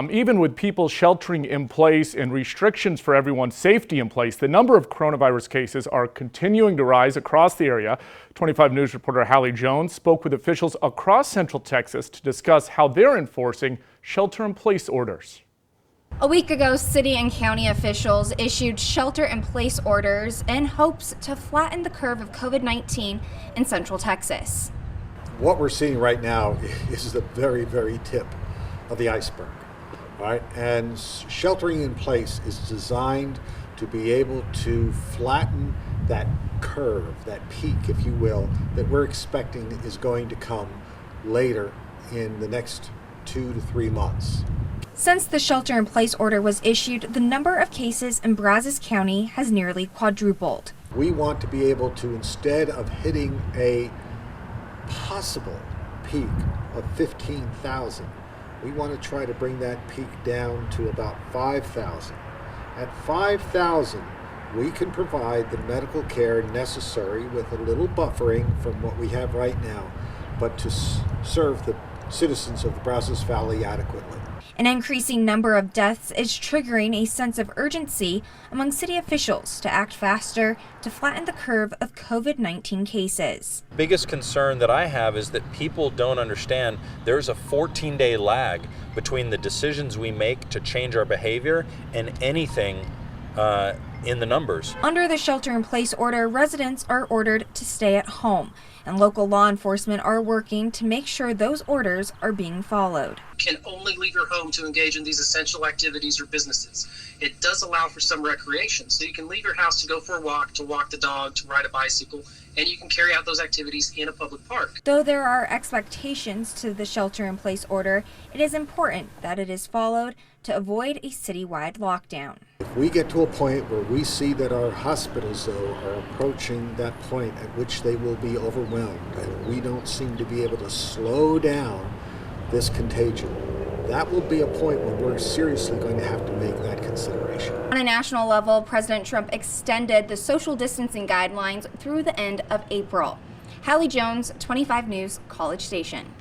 Even with people sheltering in place and restrictions for everyone's safety in place, the number of coronavirus cases are continuing to rise across the area. 25 News reporter Hallie Jones spoke with officials across Central Texas to discuss how they're enforcing shelter-in-place orders. A week ago, city and county officials issued shelter-in-place orders in hopes to flatten the curve of COVID-19 in Central Texas. What we're seeing right now is the very, very tip of the iceberg. Right? And sheltering in place is designed to be able to flatten that curve, that peak, if you will, that we're expecting is going to come later in the next 2 to 3 months. Since the shelter-in-place order was issued, the number of cases in Brazos County has nearly quadrupled. We want to be able to, instead of hitting a possible peak of 15,000, we want to try to bring that peak down to about 5,000. At 5,000, we can provide the medical care necessary with a little buffering from what we have right now, but to serve the citizens of the Brazos Valley adequately. An increasing number of deaths is triggering a sense of urgency among city officials to act faster to flatten the curve of COVID-19 cases. Biggest concern that I have is that people don't understand there's a 14-day lag between the decisions we make to change our behavior and anything in the numbers. Under the shelter-in-place order, residents are ordered to stay at home, and local law enforcement are working to make sure those orders are being followed. Can only leave your home to engage in these essential activities or businesses. It does allow for some recreation, so you can leave your house to go for a walk, to walk the dog, to ride a bicycle, and you can carry out those activities in a public park. Though there are expectations to the shelter-in-place order, it is important that it is followed to avoid a citywide lockdown. If we get to a point where we see that our hospitals, though, are approaching that point at which they will be overwhelmed, and we don't seem to be able to slow down this contagion, that will be a point when we're seriously going to have to make that consideration. On a national level, President Trump extended the social distancing guidelines through the end of April. Hallie Jones, 25 News, College Station.